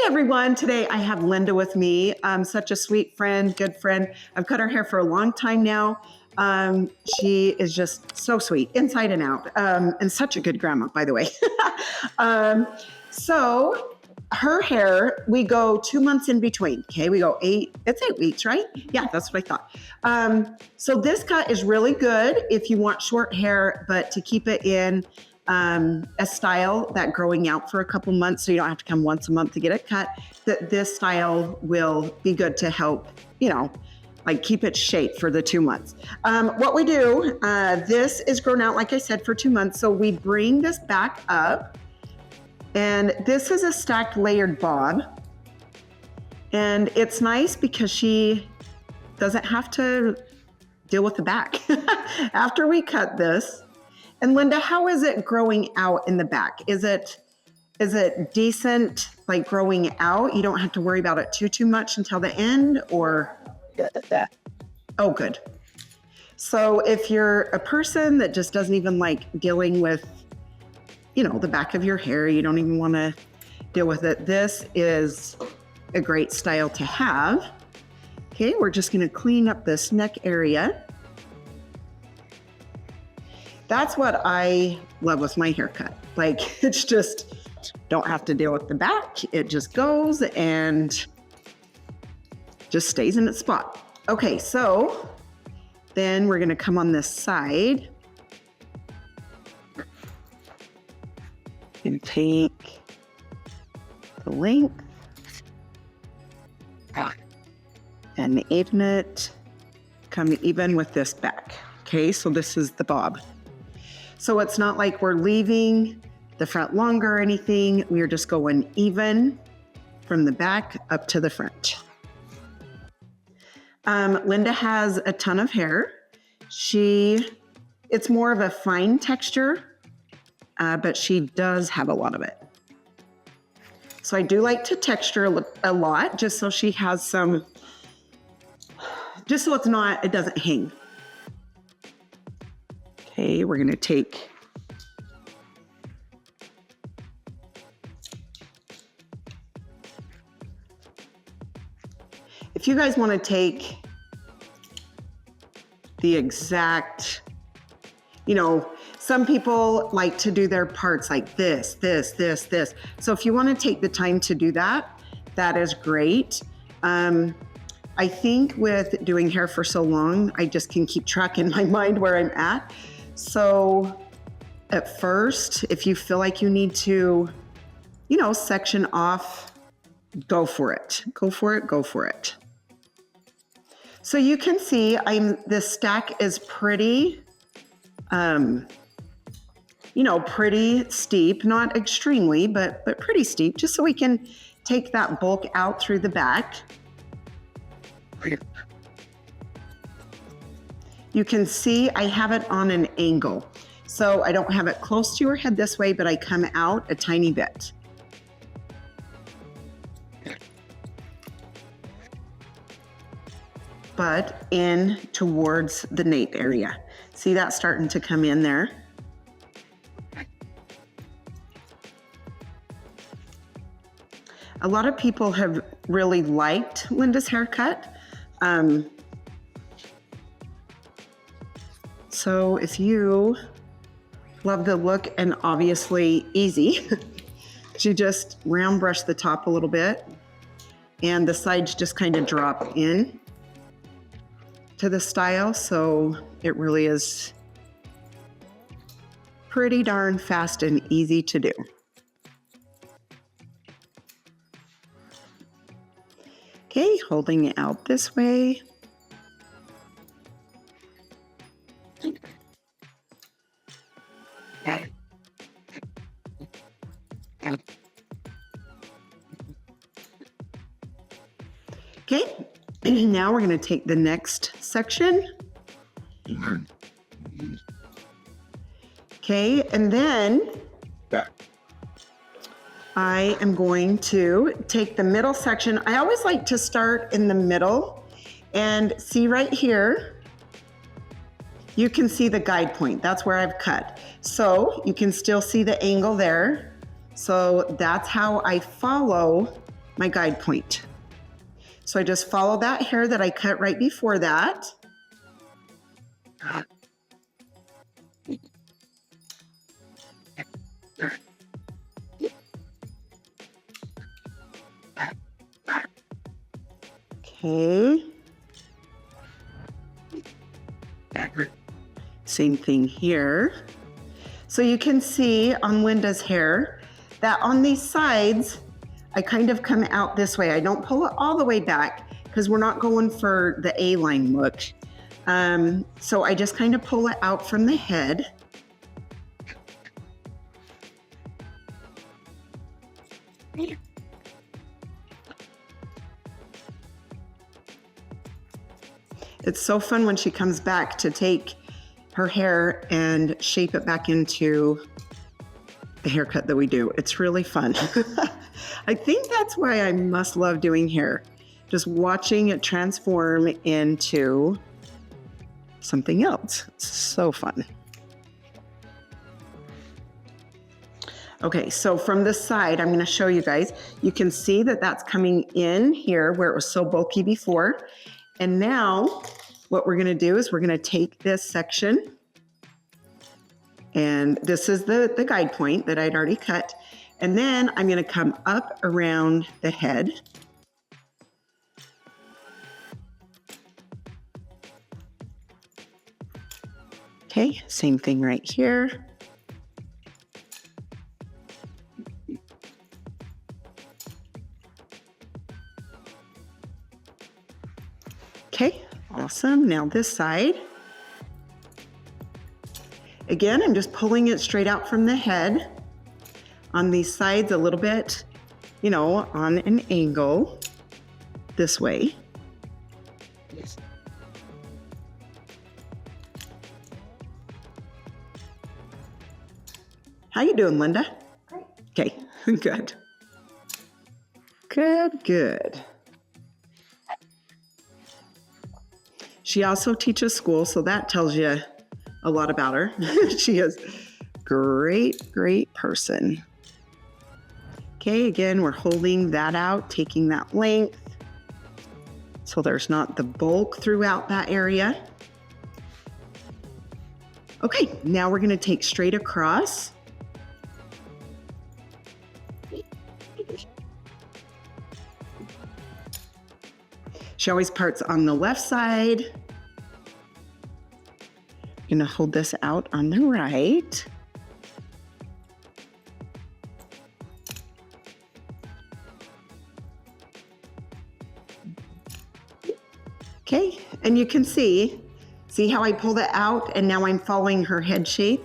Everyone. Today I have Linda with me. Such a sweet friend, good friend. I've cut her hair for a long time now. She is just so sweet, inside and out, and such a good grandma, by the way. So her hair, we go 2 months in between. Okay, we go it's 8 weeks, right? Yeah, that's what I thought. So this cut is really good if you want short hair, but to keep it in a style that growing out for a couple months, so you don't have to come once a month to get it cut, that this style will be good to help, like keep it shaped for the 2 months. What we do, this is grown out, like I said, for 2 months. So we bring this back up, and this is a stacked layered bob. And it's nice because she doesn't have to deal with the back after we cut this. And Linda, how is it growing out in the back? Is it decent, like growing out? You don't have to worry about it too much until the end, or? Oh, good. So if you're a person that just doesn't even like dealing with, the back of your hair, you don't even want to deal with it, this is a great style to have. Okay, we're just going to clean up this neck area. That's what I love with my haircut. Like, it's just, don't have to deal with the back. It just goes and just stays in its spot. Okay, so then we're gonna come on this side and take the length and even it, come even with this back. Okay, so this is the bob. So it's not like we're leaving the front longer or anything. We're just going even from the back up to the front. Linda has a ton of hair. It's more of a fine texture, but she does have a lot of it. So I do like to texture a lot, just so she has some, just so it doesn't hang. Okay, we're gonna take if you guys want to take the exact, some people like to do their parts like this. So if you want to take the time to do that, that is great. I think with doing hair for so long, I just can keep track in my mind where I'm at. So at first, if you feel like you need to, section off, go for it. Go for it. So you can see this stack is pretty, pretty steep, not extremely, but pretty steep, just so we can take that bulk out through the back. You can see I have it on an angle. So I don't have it close to your head this way, but I come out a tiny bit. But in towards the nape area. See that starting to come in there? A lot of people have really liked Linda's haircut. So if you love the look and obviously easy, you just round brush the top a little bit and the sides just kind of drop in to the style. So it really is pretty darn fast and easy to do. Okay, holding it out this way. Okay, now we're going to take the next section. Okay, and then I am going to take the middle section. I always like to start in the middle, and see right here, you can see the guide point. That's where I've cut. So you can still see the angle there. So that's how I follow my guide point. So I just follow that hair that I cut right before that. Okay. Same thing here. So you can see on Linda's hair that on these sides, I kind of come out this way. I don't pull it all the way back because we're not going for the A-line look. So I just kind of pull it out from the head. It's so fun when she comes back to take her hair and shape it back into the haircut that we do. It's really fun. I think that's why I must love doing hair. Just watching it transform into something else. It's so fun. Okay, so from this side, I'm gonna show you guys. You can see that that's coming in here where it was so bulky before. And now what we're gonna do is we're gonna take this section, and this is the guide point that I'd already cut. And then I'm gonna come up around the head. Okay, same thing right here. Okay, awesome. Now this side. Again, I'm just pulling it straight out from the head. On these sides a little bit, you know, on an angle this way. How you doing, Linda? Great. Okay, good. Good, good. She also teaches school, so that tells you a lot about her. She is great, great person. Okay, again, we're holding that out, taking that length, so there's not the bulk throughout that area. Okay, now we're gonna take straight across. She always parts on the left side. I'm gonna hold this out on the right. Okay, and you can see how I pulled it out and now I'm following her head shape.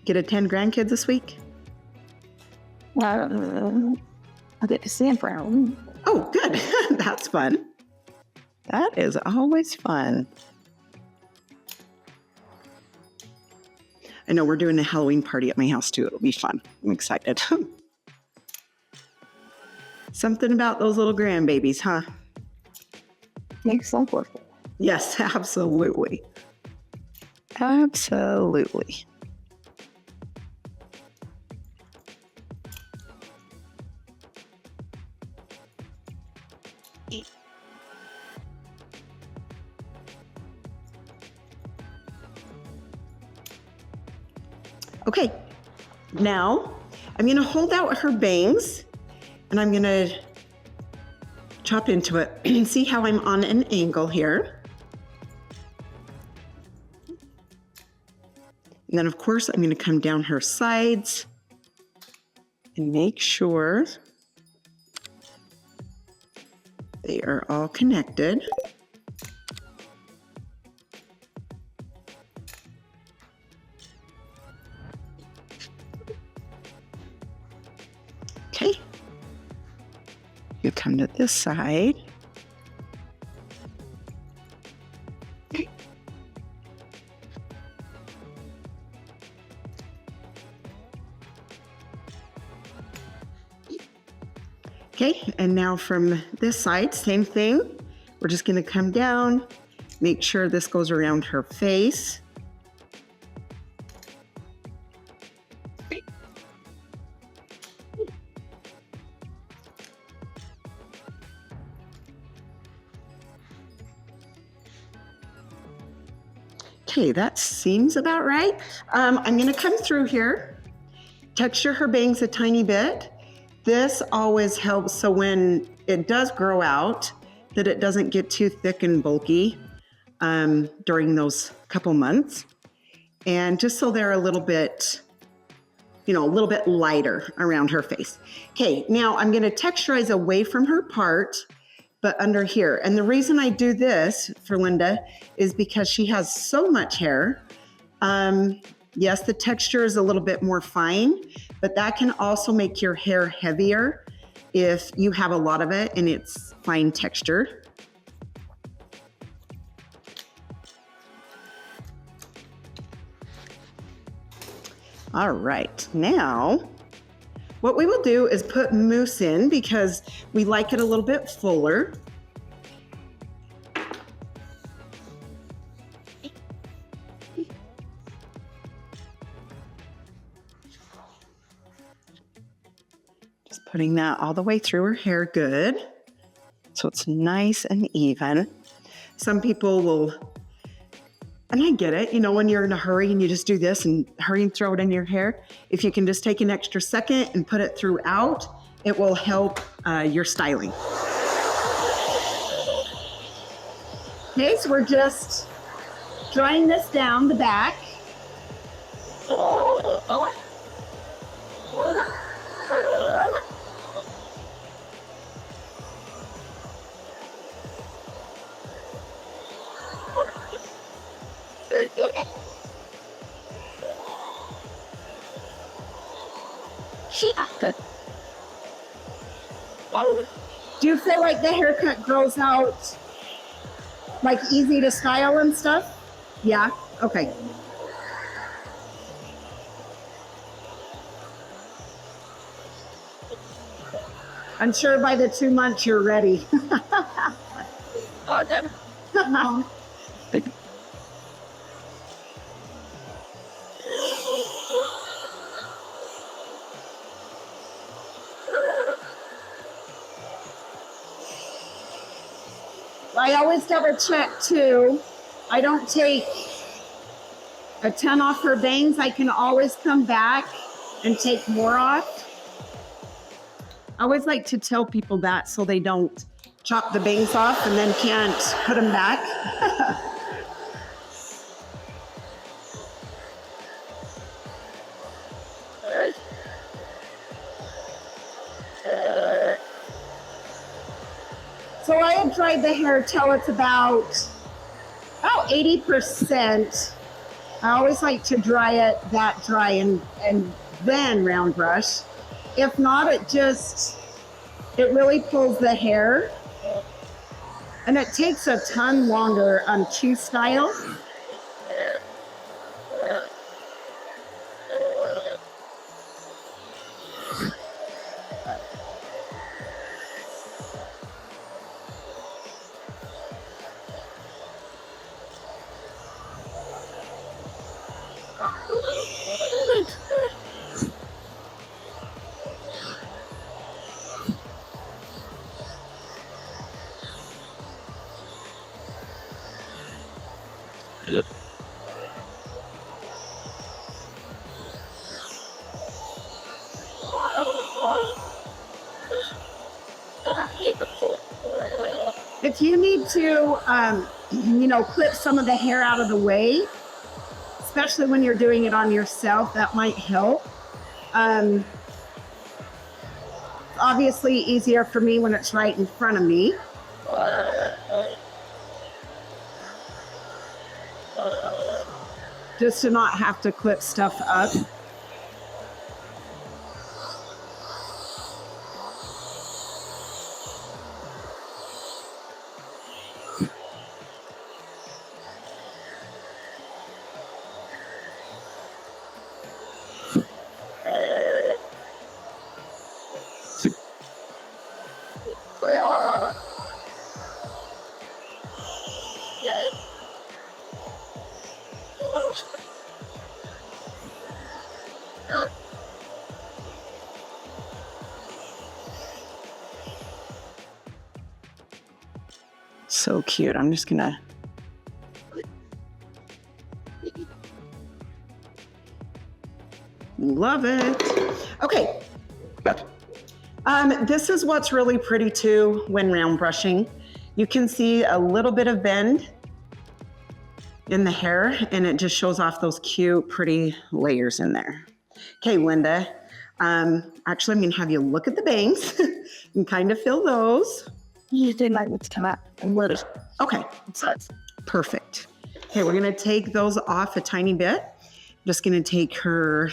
Get a 10 grandkids this week? I'll get to see him for a week. Oh, good. That's fun. That is always fun. I know we're doing a Halloween party at my house too. It'll be fun. I'm excited. Something about those little grandbabies, huh? Makes life worth it. Yes, absolutely. Absolutely. Okay, now I'm gonna hold out her bangs and I'm gonna chop into it. See how I'm on an angle here. And then of course I'm gonna come down her sides and make sure they are all connected. Okay. You come to this side. Okay, and now from this side, same thing. We're just gonna come down, make sure this goes around her face. Okay, that seems about right. I'm gonna come through here, texture her bangs a tiny bit. This always helps so when it does grow out, that it doesn't get too thick and bulky during those couple months. And just so they're a little bit, a little bit lighter around her face. Okay, now I'm gonna texturize away from her part, but under here. And the reason I do this for Linda is because she has so much hair. Yes, the texture is a little bit more fine, but that can also make your hair heavier if you have a lot of it and it's fine texture. All right, now what we will do is put mousse in because we like it a little bit fuller. Just putting that all the way through her hair, good. So it's nice and even. Some people will, and I get it, when you're in a hurry and you just do this and hurry and throw it in your hair. If you can just take an extra second and put it throughout, it will help your styling. Okay, so we're just drying this down the back. Do you feel like the haircut grows out like easy to style and stuff? Yeah, okay. I'm sure by the 2 months you're ready. I always double check too. I don't take a ton off her bangs. I can always come back and take more off. I always like to tell people that so they don't chop the bangs off and then can't put them back. So I have dried the hair till it's about 80%. I always like to dry it that dry and then round brush. If not, it really pulls the hair. And it takes a ton longer to style. If you need to, clip some of the hair out of the way, especially when you're doing it on yourself, that might help. Obviously easier for me when it's right in front of me. Just to not have to clip stuff up. So cute. I'm just gonna. Love it. Okay. This is what's really pretty too when round brushing. You can see a little bit of bend in the hair and it just shows off those cute, pretty layers in there. Okay, Linda. Actually, I'm gonna have you look at the bangs and kind of feel those. You did like what's come out and let it. Okay, perfect. Okay, we're gonna take those off a tiny bit. I'm just gonna take her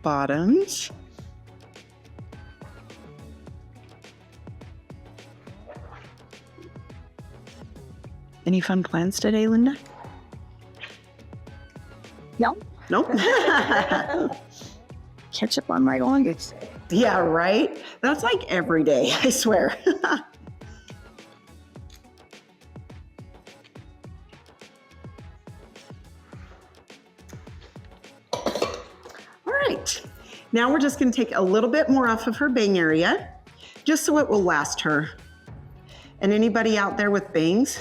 bottoms. Any fun plans today, Linda? No. Nope. Catch up on my longest. Yeah, right? That's like every day, I swear. All right. Now we're just going to take a little bit more off of her bang area, just so it will last her. And anybody out there with bangs,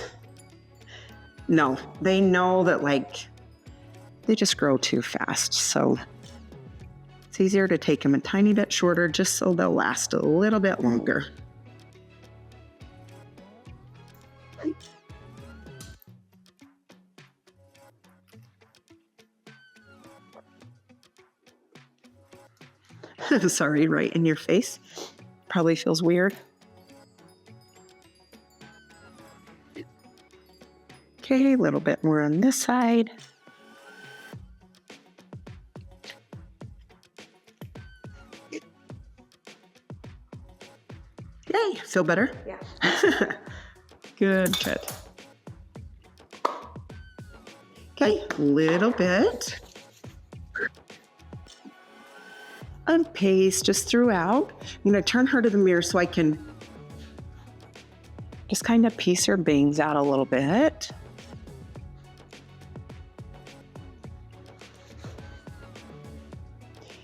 no, they know that like they just grow too fast. So it's easier to take them a tiny bit shorter just so they'll last a little bit longer. Sorry, right in your face. Probably feels weird. Okay, a little bit more on this side. Yay, feel better? Yeah. Good. Okay, little bit. And paste just throughout. I'm gonna turn her to the mirror so I can just kind of piece her bangs out a little bit.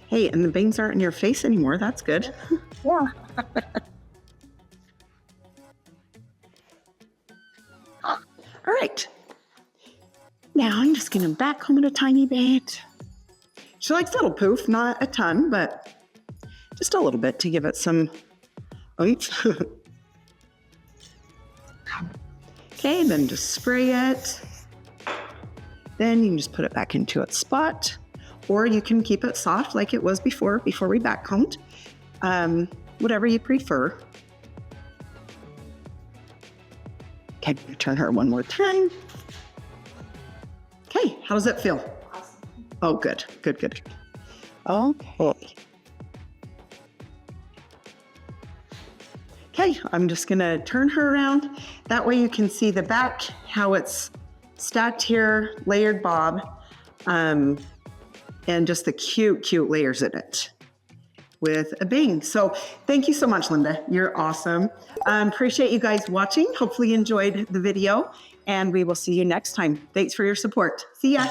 Hey, and the bangs aren't in your face anymore. That's good. Yeah. All right. Now I'm just gonna backcomb it a tiny bit. She likes a little poof, not a ton, but just a little bit to give it some oomph. Okay, then just spray it. Then you can just put it back into its spot, or you can keep it soft like it was before we backcombed. Whatever you prefer. Okay, turn her one more time. Okay, how does it feel? Awesome. Oh, good. Okay. Okay, I'm just gonna turn her around. That way you can see the back, how it's stacked here, layered bob, and just the cute layers in it with a bang. So thank you so much, Linda. You're awesome. Appreciate you guys watching. Hopefully you enjoyed the video, and we will see you next time. Thanks for your support. See ya.